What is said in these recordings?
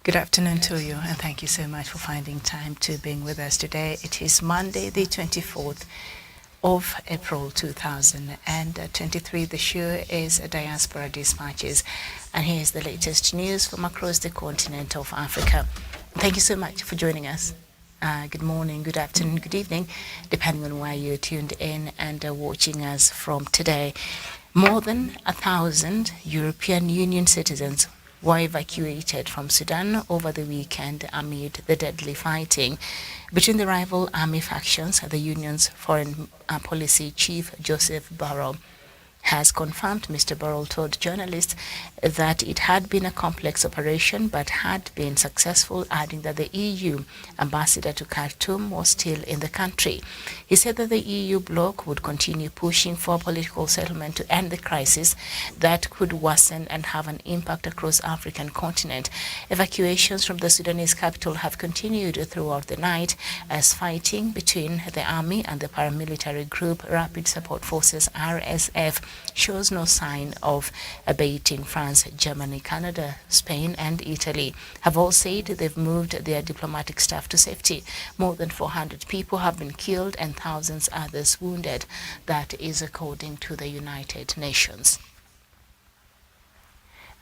Good afternoon to you, and thank you so much for finding time to being with us today. It is Monday, the 24th of April 2023. The show is Diaspora Dispatches, and here's the latest news from across the continent of Africa. Thank you so much for joining us. Good morning, good afternoon, good evening, depending on where you're tuned in and watching us from today. More than 1,000 European Union citizens were evacuated from Sudan over the weekend amid the deadly fighting between the rival army factions. The Union's foreign policy chief, Joseph Borrell, has confirmed. Mr. Borrell told journalists that it had been a complex operation but had been successful, adding that the EU ambassador to Khartoum was still in the country. He said that the EU bloc would continue pushing for political settlement to end the crisis that could worsen and have an impact across the African continent. Evacuations from the Sudanese capital have continued throughout the night as fighting between the army and the paramilitary group Rapid Support Forces RSF shows no sign of abating. France, Germany, Canada, Spain and Italy have all said they've moved their diplomatic staff to safety. More than 400 people have been killed and thousands others wounded. That is according to the United Nations.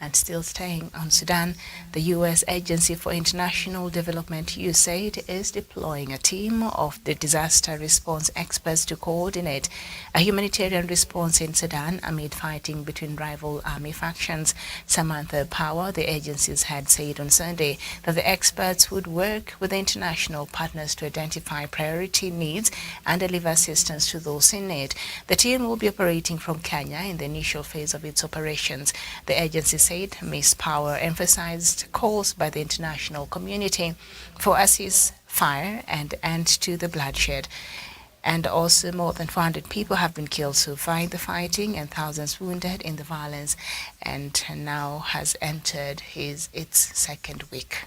And still staying on Sudan, the U.S. Agency for International Development, USAID, is deploying a team of the disaster response experts to coordinate a humanitarian response in Sudan amid fighting between rival army factions. Samantha Power, the agency's head, said on Sunday that the experts would work with the international partners to identify priority needs and deliver assistance to those in need. The team will be operating from Kenya in the initial phase of its operations. The agency said Ms. Power emphasized calls by the international community for a ceasefire and end to the bloodshed. And also more than 400 people have been killed so far in the fighting and thousands wounded in the violence, and now has entered its second week.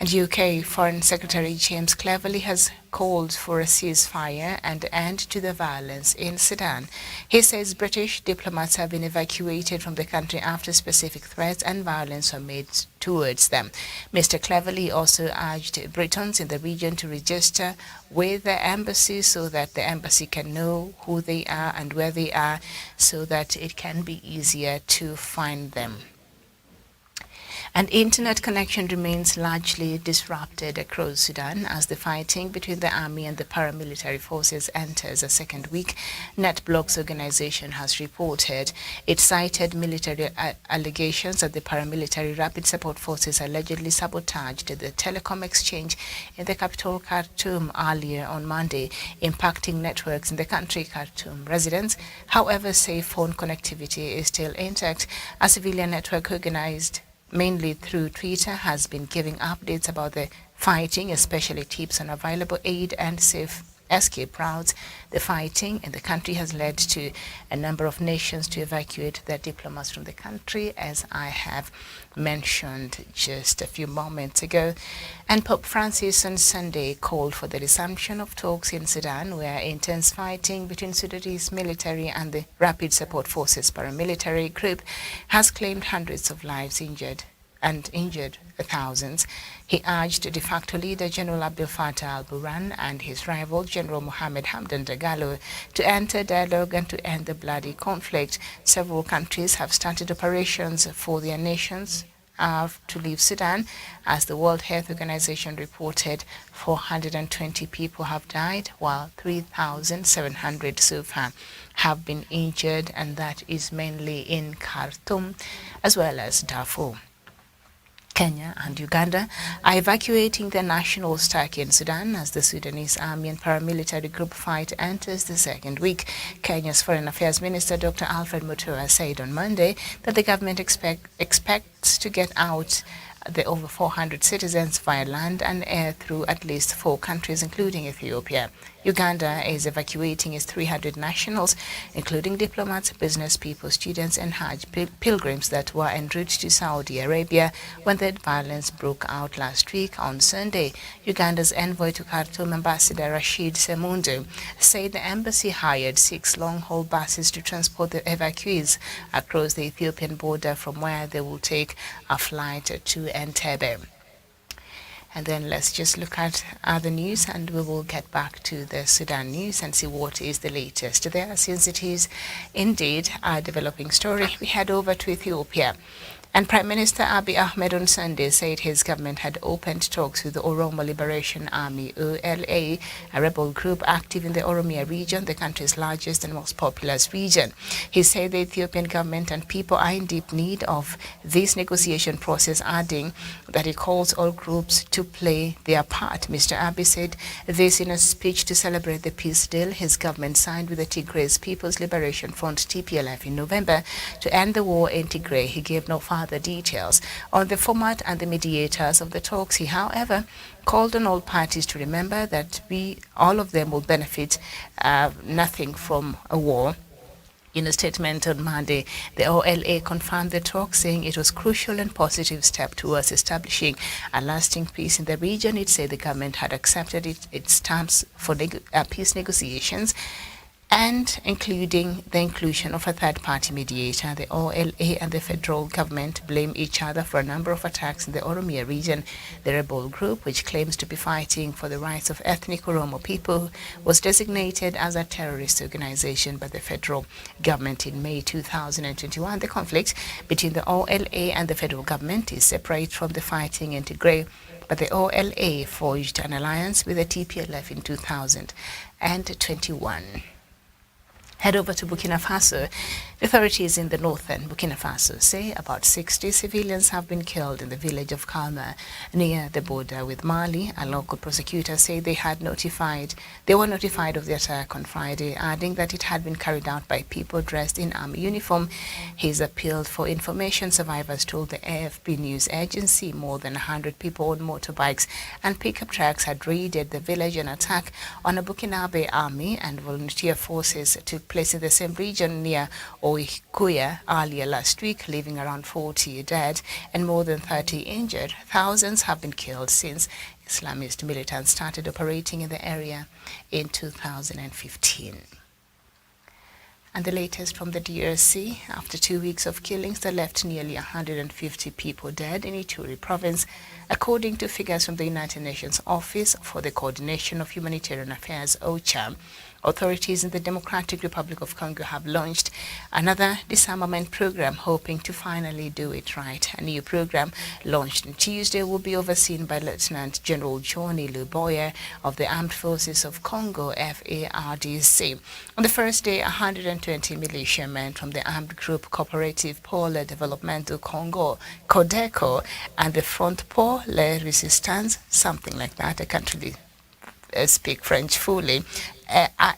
And UK Foreign Secretary James Cleverly has called for a ceasefire and end to the violence in Sudan. He says British diplomats have been evacuated from the country after specific threats and violence were made towards them. Mr. Cleverly also urged Britons in the region to register with the embassy so that the embassy can know who they are and where they are, so that it can be easier to find them. And internet connection remains largely disrupted across Sudan as the fighting between the army and the paramilitary forces enters a second week. NetBlock's organization has reported. It cited military allegations that the paramilitary Rapid Support Forces allegedly sabotaged the telecom exchange in the capital Khartoum earlier on Monday, impacting networks in the country. Khartoum residents, however, say phone connectivity is still intact. A civilian network organized mainly through Twitter has been giving updates about the fighting, especially tips on available aid and safe escape routes. The fighting in the country has led to a number of nations to evacuate their diplomats from the country, as I have mentioned just a few moments ago. And Pope Francis on Sunday called for the resumption of talks in Sudan, where intense fighting between Sudanese military and the Rapid Support Forces paramilitary group has claimed hundreds of lives injured thousands. He urged de facto leader General Abdel Fattah al-Burhan and his rival General Mohamed Hamdan Dagalo to enter dialogue and to end the bloody conflict. Several countries have started operations for their nations to leave Sudan. As the World Health Organization reported, 420 people have died, while 3,700 so far have been injured, and that is mainly in Khartoum as well as Darfur. Kenya and Uganda are evacuating their national stock in Sudan as the Sudanese army and paramilitary group fight enters the second week. Kenya's Foreign Affairs Minister Dr. Alfred Mutua said on Monday that the government expects to get out the over 400 citizens via land and air through at least 4 countries, including Ethiopia. Uganda is evacuating its 300 nationals, including diplomats, business people, students and Hajj pilgrims that were en route to Saudi Arabia when the violence broke out last week on Sunday. Uganda's envoy to Khartoum, Ambassador Rashid Semundu, said the embassy hired 6 long-haul buses to transport the evacuees across the Ethiopian border, from where they will take a flight to Entebbe. And then let's just look at other news, and we will get back to the Sudan news and see what is the latest there, since it is indeed a developing story. We head over to Ethiopia. And Prime Minister Abiy Ahmed on Sunday said his government had opened talks with the Oromo Liberation Army, OLA, a rebel group active in the Oromia region, the country's largest and most populous region. He said the Ethiopian government and people are in deep need of this negotiation process, adding that he calls all groups to play their part. Mr. Abiy said this in a speech to celebrate the peace deal his government signed with the Tigray People's Liberation Front, TPLF, in November to end the war in Tigray. He gave no further details on the format and the mediators of the talks. He, however, called on all parties to remember that all of them will benefit nothing from a war. In a statement on Monday, the OLA confirmed the talks, saying it was a crucial and positive step towards establishing a lasting peace in the region. It said the government had accepted its terms for peace negotiations, and including the inclusion of a third-party mediator. The OLA and the federal government blame each other for a number of attacks in the Oromia region. The rebel group, which claims to be fighting for the rights of ethnic Oromo people, was designated as a terrorist organization by the federal government in May 2021. The conflict between the OLA and the federal government is separate from the fighting in Tigray, but the OLA forged an alliance with the TPLF in 2021. Head over to Burkina Faso. Authorities in the northern Burkina Faso say about 60 civilians have been killed in the village of Kalma near the border with Mali. A local prosecutor said they were notified of the attack on Friday, adding that it had been carried out by people dressed in army uniform. He's appealed for information. Survivors told the AFP news agency more than 100 people on motorbikes and pickup trucks had raided the village. An attack on a Burkinabe army and volunteer forces took place in the same region near Oikuya earlier last week, leaving around 40 dead and more than 30 injured. Thousands have been killed since Islamist militants started operating in the area in 2015. And the latest from the DRC, after 2 weeks of killings that left nearly 150 people dead in Ituri province, according to figures from the United Nations Office for the Coordination of Humanitarian Affairs, OCHA. Authorities in the Democratic Republic of Congo have launched another disarmament program, hoping to finally do it right. A new program launched on Tuesday will be overseen by Lieutenant General Johnny Luboya of the Armed Forces of Congo, FARDC. On the first day, 120 militiamen from the armed group Cooperative pour le Développement du Congo, CODECO, and the Front pour la Résistance, something like that, I can't really speak French fully,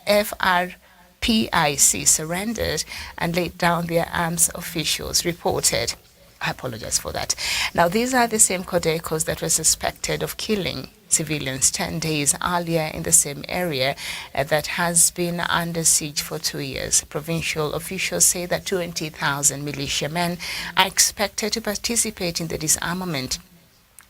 FRPIC surrendered and laid down their arms, officials reported. I apologize for that. Now, these are the same Codecos that were suspected of killing civilians 10 days earlier in the same area that has been under siege for 2 years. Provincial officials say that 20,000 militiamen are expected to participate in the disarmament,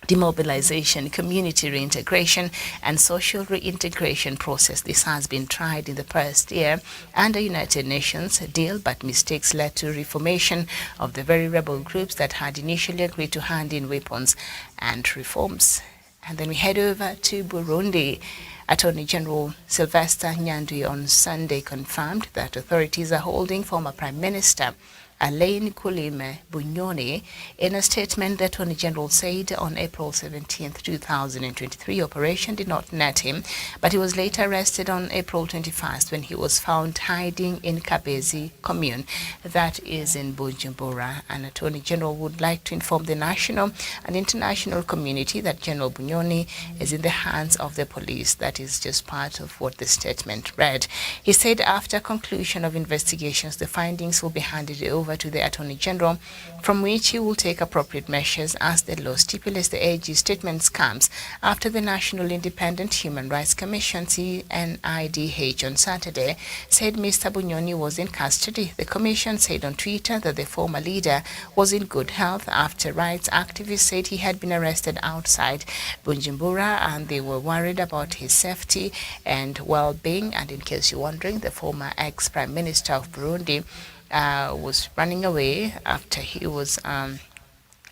demobilization, community reintegration, and social reintegration process. This has been tried in the first year under United Nations deal, but mistakes led to reformation of the very rebel groups that had initially agreed to hand in weapons and reforms. And then we head over to Burundi. Attorney General Sylvester Nyandwi on Sunday confirmed that authorities are holding former Prime Minister Alain Guillaume Bunyoni. In a statement, the Attorney General said on April 17, 2023, operation did not net him, but he was later arrested on April 21st when he was found hiding in Kabezi commune, that is in Bujumbura. An Attorney General would like to inform the national and international community that General Bunyoni is in the hands of the police. That is just part of what the statement read. He said after conclusion of investigations, the findings will be handed over over to the Attorney General, from which he will take appropriate measures as the law stipulates. The AG's statement comes after the National Independent Human Rights Commission, CNIDH, on Saturday said Mr. Bunyoni was in custody. The commission said on Twitter that the former leader was in good health after rights activists said he had been arrested outside Bujumbura and they were worried about his safety and well-being. And in case you're wondering, the former ex-Prime Minister of Burundi was running away after he was, I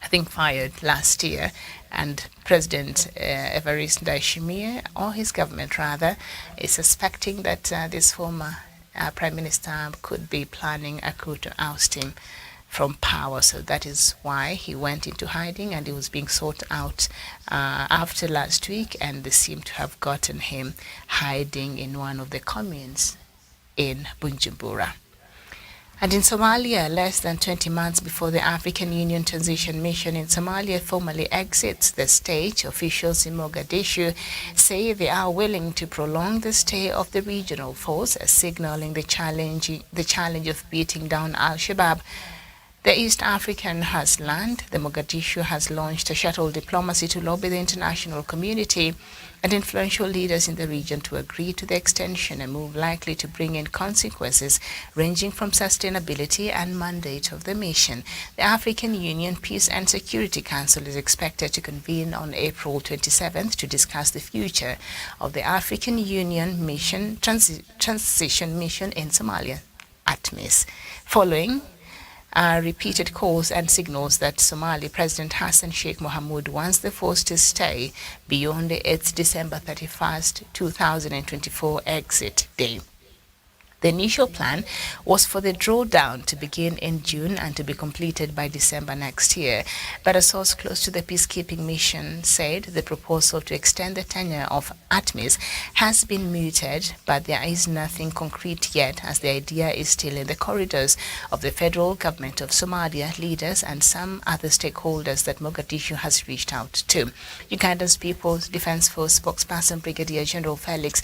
think, fired last year. And President Evariste Ndayishimiye, or his government rather, is suspecting that this former Prime Minister could be planning a coup to oust him from power. So that is why he went into hiding and he was being sought out after last week, and they seem to have gotten him hiding in one of the communes in Bujumbura. And in Somalia, less than 20 months before the African Union Transition Mission in Somalia formally exits the state, officials in Mogadishu say they are willing to prolong the stay of the regional force, signaling the challenge of beating down Al-Shabaab. The East African has land. The Mogadishu has launched a shuttle diplomacy to lobby the international community and influential leaders in the region to agree to the extension, a move likely to bring in consequences ranging from sustainability and mandate of the mission. The African Union Peace and Security Council is expected to convene on April 27th to discuss the future of the African Union mission transition mission in Somalia, ATMIS, following repeated calls and signals that Somali President Hassan Sheikh Mohamud wants the force to stay beyond its December 31st, 2024 exit day. The initial plan was for the drawdown to begin in June and to be completed by December next year. But a source close to the peacekeeping mission said the proposal to extend the tenure of ATMIS has been mooted, but there is nothing concrete yet, as the idea is still in the corridors of the federal government of Somalia, leaders and some other stakeholders that Mogadishu has reached out to. Uganda's People's Defense Force spokesperson Brigadier General Felix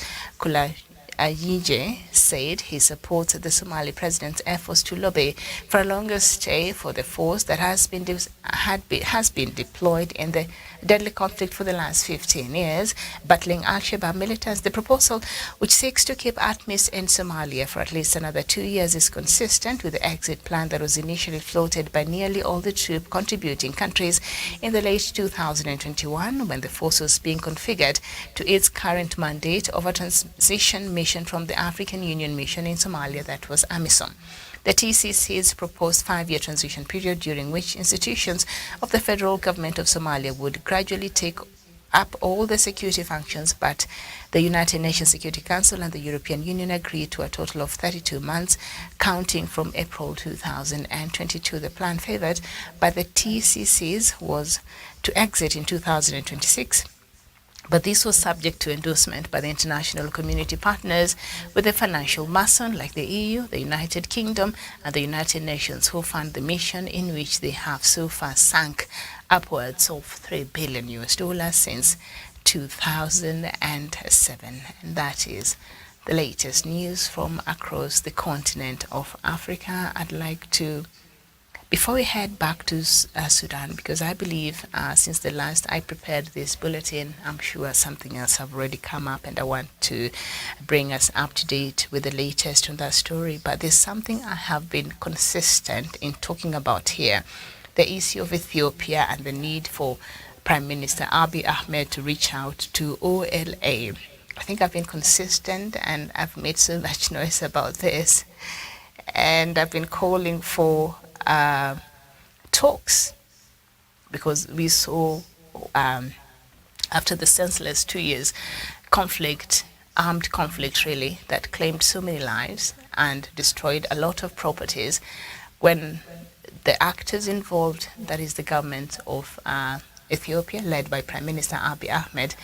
Ayije said he supports the Somali president's efforts to lobby for a longer stay for the force that has been deployed in the deadly conflict for the last 15 years, battling Al-Shabaab militants. The proposal, which seeks to keep ATMIS in Somalia for at least another 2 years, is consistent with the exit plan that was initially floated by nearly all the troop contributing countries in the late 2021, when the force was being configured to its current mandate of a transition mission from the African Union mission in Somalia, that was AMISOM. The TCC's proposed 5-year transition period, during which institutions of the federal government of Somalia would gradually take up all the security functions, but the United Nations Security Council and the European Union agreed to a total of 32 months, counting from April 2022. The plan favored by the TCCs was to exit in 2026. But this was subject to endorsement by the international community partners with the financial muscle like the EU, the United Kingdom, and the United Nations, who fund the mission, in which they have so far sunk upwards of $3 billion since 2007. And that is the latest news from across the continent of Africa. I'd like to, before we head back to Sudan, because I believe since the last I prepared this bulletin, I'm sure something else have already come up, and I want to bring us up to date with the latest on that story. But there's something I have been consistent in talking about here, the issue of Ethiopia and the need for Prime Minister Abiy Ahmed to reach out to OLA. I think I've been consistent and I've made so much noise about this, and I've been calling for talks, because we saw after the senseless 2 years conflict, armed conflict really, that claimed so many lives and destroyed a lot of properties, when the actors involved, that is the government of Ethiopia, led by Prime Minister Abiy Ahmed,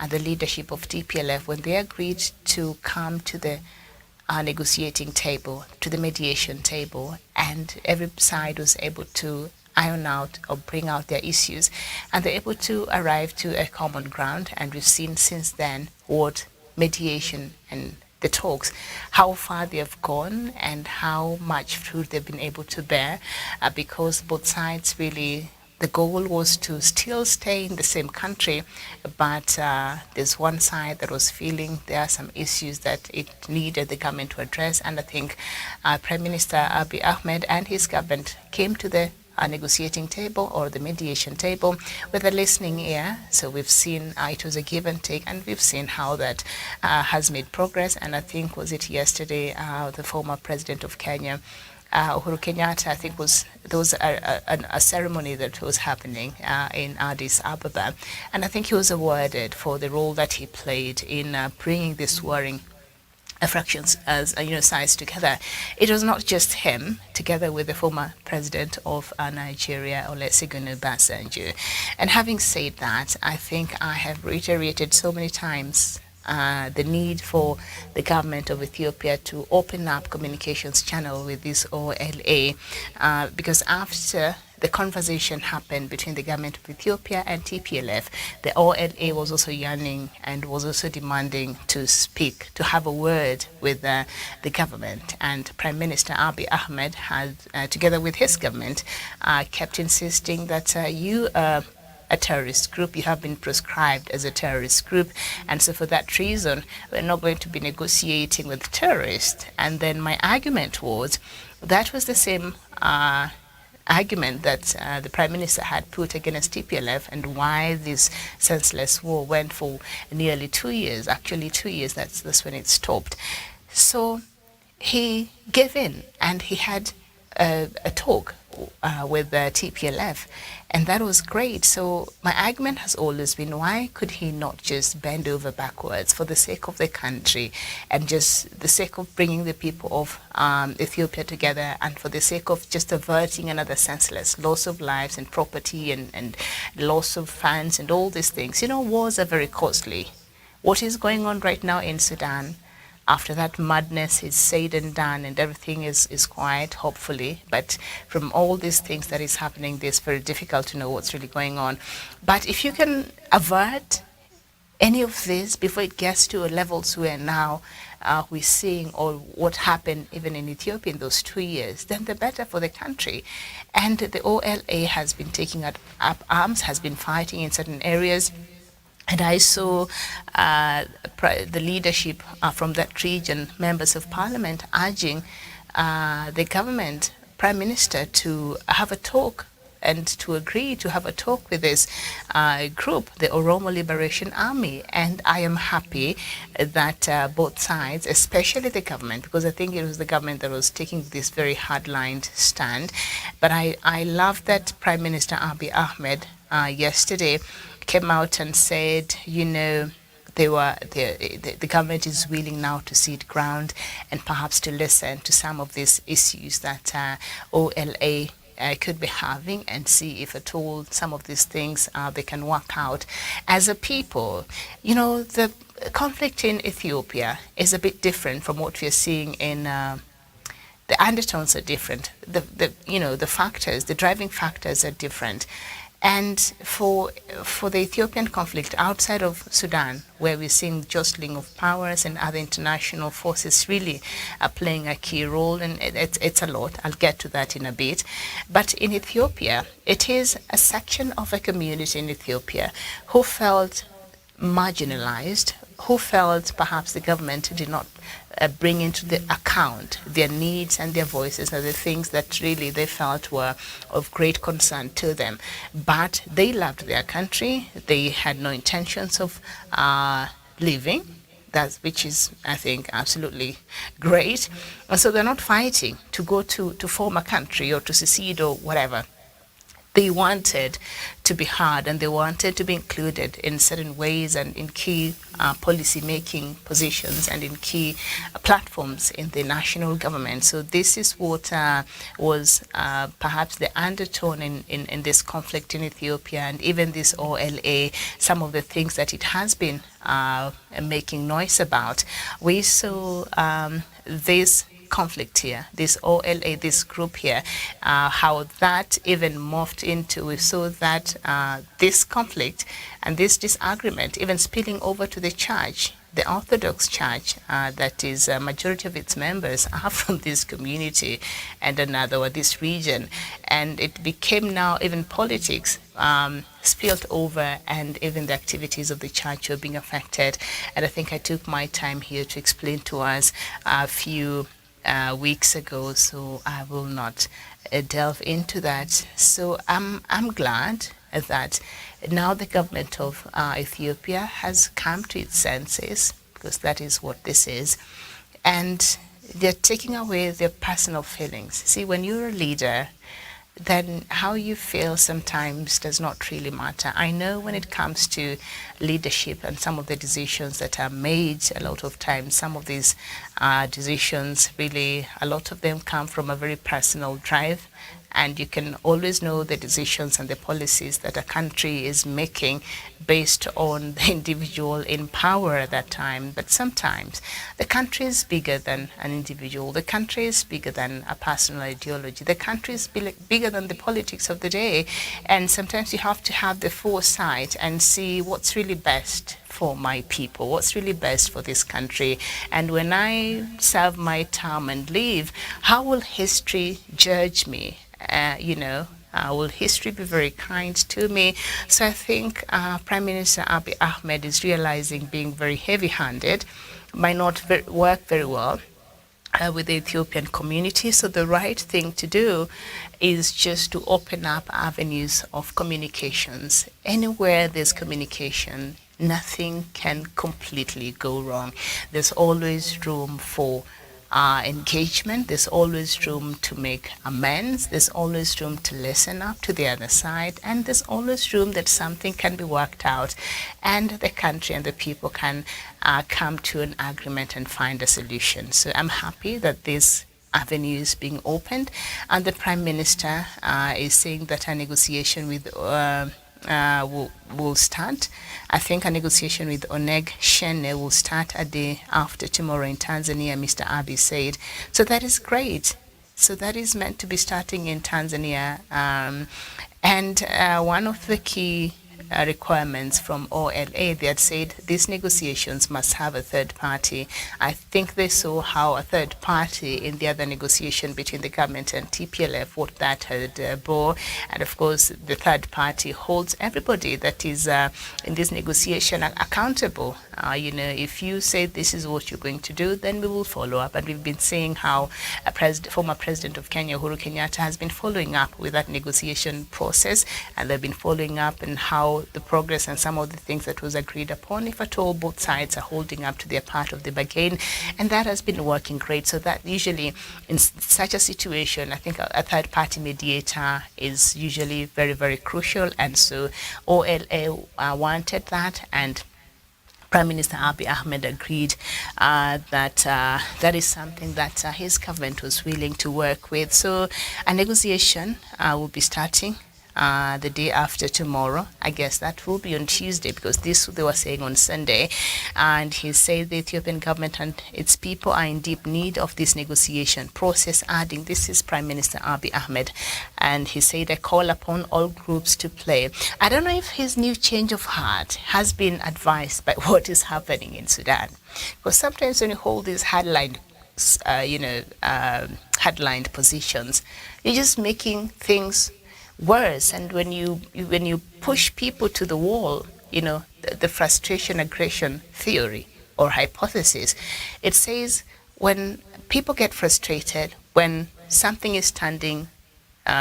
and the leadership of TPLF, when they agreed to come to the negotiating table, to the mediation table, and every side was able to iron out or bring out their issues, and they're able to arrive to a common ground. And we've seen since then what mediation and the talks, how far they have gone and how much fruit they've been able to bear, because both sides really, the goal was to still stay in the same country, but there's one side that was feeling there are some issues that it needed the government to address, and I think Prime Minister Abiy Ahmed and his government came to the negotiating table or the mediation table with a listening ear. So we've seen it was a give and take, and we've seen how that has made progress. And I think, was it yesterday, the former president of Kenya, Uhuru Kenyatta, I think there was a ceremony that was happening in Addis Ababa, and I think he was awarded for the role that he played in bringing this warring fractions as sides together. It was not just him, together with the former president of Nigeria, Olusegun Obasanjo. And having said that, I think I have reiterated so many times the need for the government of Ethiopia to open up communications channel with this OLA, because after the conversation happened between the government of Ethiopia and TPLF, the OLA was also yearning and was also demanding to speak, to have a word with the government. And Prime Minister Abiy Ahmed had, together with his government, kept insisting that you a terrorist group, you have been proscribed as a terrorist group, and so for that reason we're not going to be negotiating with terrorists. And then my argument was that was the same argument that the Prime Minister had put against TPLF, and why this senseless war went for nearly 2 years, actually 2 years, that's when it stopped. So he gave in and he had a talk with the TPLF, and that was great. So my argument has always been, why could he not just bend over backwards for the sake of the country and just the sake of bringing the people of Ethiopia together, and for the sake of just averting another senseless loss of lives and property and loss of funds and all these things. Wars are very costly. What is going on right now in Sudan, after that madness is said and done and everything is quiet, hopefully, but from all these things that is happening, it's very difficult to know what's really going on. But if you can avert any of this before it gets to levels where now we're seeing, or what happened even in Ethiopia in those 2 years, then the better for the country. And the OLA has been taking up arms, has been fighting in certain areas. And I saw the leadership from that region, members of parliament, urging the government, Prime Minister, to have a talk and to agree to have a talk with this group, the Oromo Liberation Army. And I am happy that both sides, especially the government, because I think it was the government that was taking this very hard-lined stand, but I love that Prime Minister Abiy Ahmed yesterday came out and said, the government is willing now to cede ground and perhaps to listen to some of these issues that OLA could be having, and see if at all some of these things they can work out as a people. The conflict in Ethiopia is a bit different from what we're seeing in the undertones are different. The factors, the driving factors are different. And for the Ethiopian conflict outside of Sudan, where we're seeing jostling of powers and other international forces really are playing a key role, and it's a lot. I'll get to that in a bit. But in Ethiopia, it is a section of a community in Ethiopia who felt marginalized, who felt perhaps the government did not bring into the account their needs and their voices and the things that really they felt were of great concern to them. But they loved their country. They had no intentions of leaving, which is, I think, absolutely great. And so they're not fighting to go to form a country or to secede or whatever. They wanted to be heard, and they wanted to be included in certain ways and in key policy-making positions and in key platforms in the national government. So this is what was perhaps the undertone in this conflict in Ethiopia, and even this OLA, some of the things that it has been making noise about. We saw this conflict here, this OLA, this group here, how that even morphed into, we saw that this conflict and this disagreement even spilling over to the church. the Orthodox Church, that is a majority of its members are from this community and another, or this region. And it became now even politics spilled over, and even the activities of the church were being affected. And I think I took my time here to explain to us a few weeks ago, so I will not delve into that. So I'm glad that now the government of Ethiopia has come to its senses, because that is what this is, and they're taking away their personal feelings. See, when you're a leader, then how you feel sometimes does not really matter. I know when it comes to leadership and some of the decisions that are made, a lot of times some of these decisions really, a lot of them come from a very personal drive, and you can always know the decisions and the policies that a country is making based on the individual in power at that time. But sometimes the country is bigger than an individual. The country is bigger than a personal ideology. The country is bigger than the politics of the day. And sometimes you have to have the foresight and see what's really best for my people, what's really best for this country. And when I serve my term and leave, how will history judge me? Will history be very kind to me? So I think Prime Minister Abiy Ahmed is realizing being very heavy-handed might not work very well with the Ethiopian community. So the right thing to do is just to open up avenues of communications. Anywhere there's communication, nothing can completely go wrong. There's always room for engagement. There's always room to make amends. There's always room to listen up to the other side, and there's always room that something can be worked out, and the country and the people can come to an agreement and find a solution. So I'm happy that this avenue is being opened, and the Prime Minister is saying that a negotiation with will start. I think a negotiation with Oneg Shene will start a day after tomorrow in Tanzania, Mr. Abiy said. So that is great. So that is meant to be starting in Tanzania. And one of the key requirements from OLA, they had said these negotiations must have a third party. I think they saw how a third party in the other negotiation between the government and TPLF, what that had bore. And of course, the third party holds everybody that is in this negotiation accountable. If you say this is what you're going to do, then we will follow up. And we've been seeing how former president of Kenya, Uhuru Kenyatta, has been following up with that negotiation process, and they've been following up and how the progress and some of the things that was agreed upon, if at all both sides are holding up to their part of the bargain. And that has been working great. So that usually in such a situation, I think a third party mediator is usually very, very crucial. And so OLA wanted that, and Prime Minister Abiy Ahmed agreed that that is something that his government was willing to work with. So a negotiation will be starting the day after tomorrow. I guess that will be on Tuesday, because this they were saying on Sunday. And he said the Ethiopian government and its people are in deep need of this negotiation process, adding, this is Prime Minister Abiy Ahmed. And he said, I call upon all groups to play. I don't know if his new change of heart has been advised by what is happening in Sudan. Because sometimes when you hold these headlined positions, you're just making things worse. And when you push people to the wall, the frustration aggression theory or hypothesis, it says when people get frustrated, when something is standing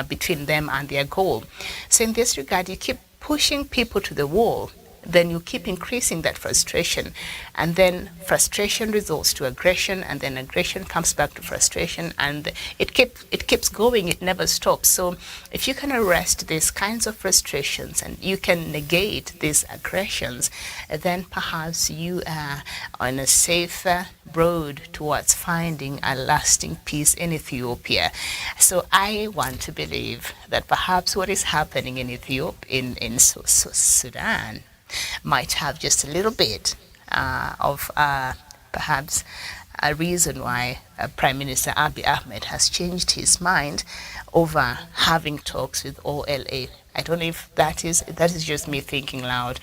between them and their goal. So in this regard, you keep pushing people to the wall, then you keep increasing that frustration, and then frustration results to aggression, and then aggression comes back to frustration, and it keeps going. It never stops. So if you can arrest these kinds of frustrations and you can negate these aggressions, then perhaps you are on a safer road towards finding a lasting peace in Ethiopia. So I want to believe that perhaps what is happening in Ethiopia, in Sudan, might have just a little bit of perhaps a reason why Prime Minister Abiy Ahmed has changed his mind over having talks with OLA I don't know if that is just me thinking loud,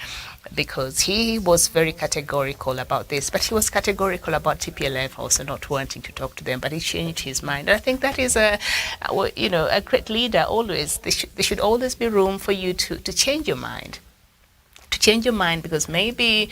because he was very categorical about this, but he was categorical about TPLF also not wanting to talk to them, but he changed his mind. And I think that is a great leader. Always, there should always be room for you to change your mind. To change your mind, because maybe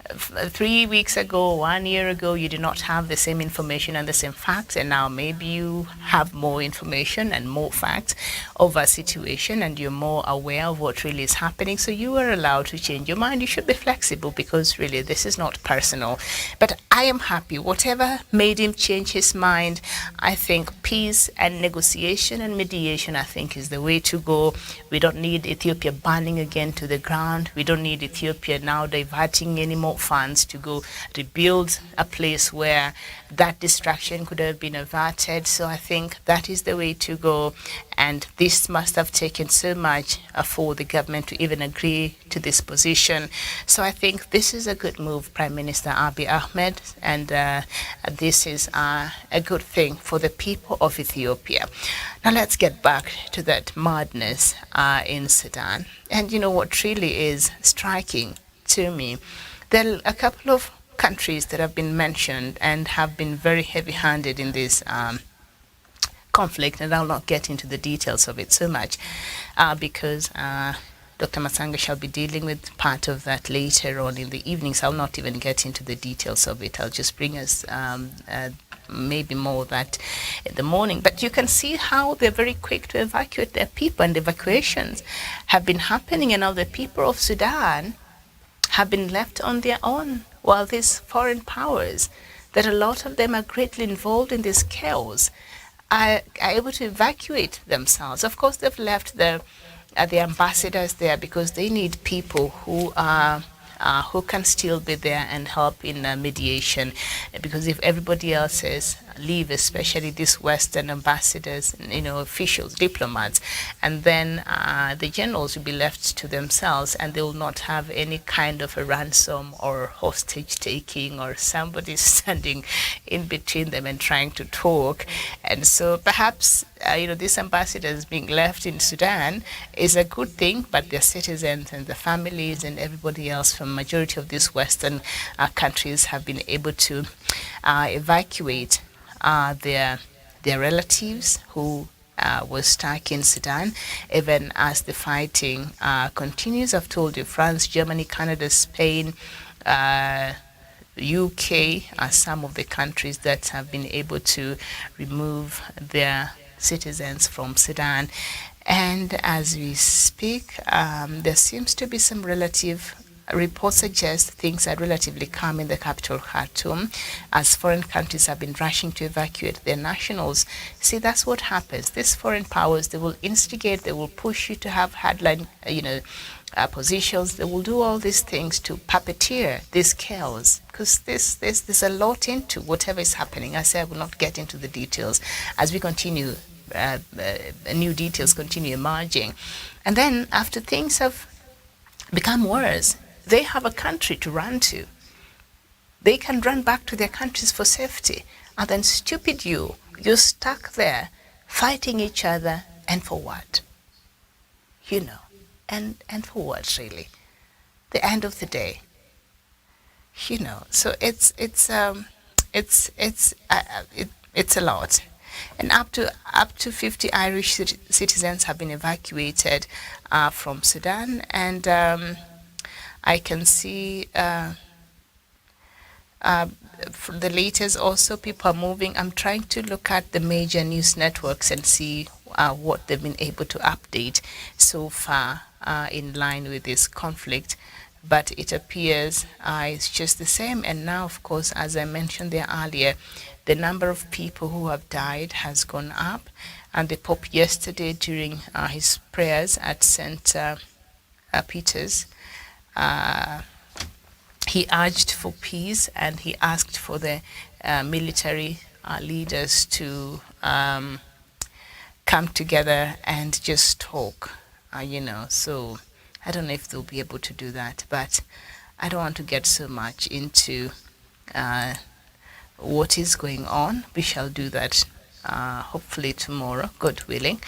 3 weeks ago, 1 year ago, you did not have the same information and the same facts, and now maybe you have more information and more facts of a situation, and you're more aware of what really is happening. So you are allowed to change your mind. You should be flexible, because really this is not personal. But I am happy. Whatever made him change his mind, I think peace and negotiation and mediation, I think, is the way to go. We don't need Ethiopia burning again to the ground. We don't need Ethiopia now diverting any more funds to go rebuild a place where that destruction could have been averted. So I think that is the way to go. And this must have taken so much for the government to even agree to this position. So I think this is a good move, Prime Minister Abiy Ahmed, and this is a good thing for the people of Ethiopia. Now let's get back to that madness in Sudan. And you know what really is striking to me? There are a couple of countries that have been mentioned and have been very heavy-handed in this conflict, and I'll not get into the details of it so much because Dr. Masanga shall be dealing with part of that later on in the evening, so I'll not even get into the details of it. I'll just bring us maybe more of that in the morning. But you can see how they're very quick to evacuate their people, and evacuations have been happening, and now the people of Sudan have been left on their own, while these foreign powers, that a lot of them are greatly involved in this chaos, are able to evacuate themselves. Of course, they've left the ambassadors there because they need people who can still be there and help in mediation. Because if everybody else leave, especially these Western ambassadors, officials, diplomats, and then the generals will be left to themselves, and they will not have any kind of a ransom or hostage taking or somebody standing in between them and trying to talk. And so perhaps these ambassadors being left in Sudan is a good thing, but their citizens and the families and everybody else from majority of these Western countries have been able to evacuate their relatives who were stuck in Sudan, even as the fighting continues. I've told you, France, Germany, Canada, Spain, UK are some of the countries that have been able to remove their citizens from Sudan. And as we speak, there seems to be some relative reports suggest things are relatively calm in the capital, Khartoum, as foreign countries have been rushing to evacuate their nationals. See, that's what happens. These foreign powers, they will instigate, they will push you to have hardline, positions. They will do all these things to puppeteer this chaos, because there's a lot into whatever is happening. I say I will not get into the details as we continue. New details continue emerging, and then after things have become worse, they have a country to run to. They can run back to their countries for safety, and then stupid you're stuck there fighting each other, and for what? And for what really? The end of the day, So it's a lot. And up to 50 Irish citizens have been evacuated from Sudan, and I can see from the latest also people are moving. I'm trying to look at the major news networks and see what they've been able to update so far in line with this conflict. But it appears it's just the same. And now, of course, as I mentioned there earlier, the number of people who have died has gone up. And the Pope yesterday, during his prayers at St. Peter's, he urged for peace, and he asked for the military leaders to come together and just talk, So I don't know if they'll be able to do that, but I don't want to get so much into what is going on. We shall do that hopefully tomorrow, God willing.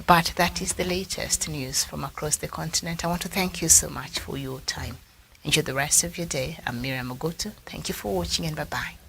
But that is the latest news from across the continent. I want to thank you so much for your time. Enjoy the rest of your day. I'm Miriam Ogoto. Thank you for watching and bye-bye.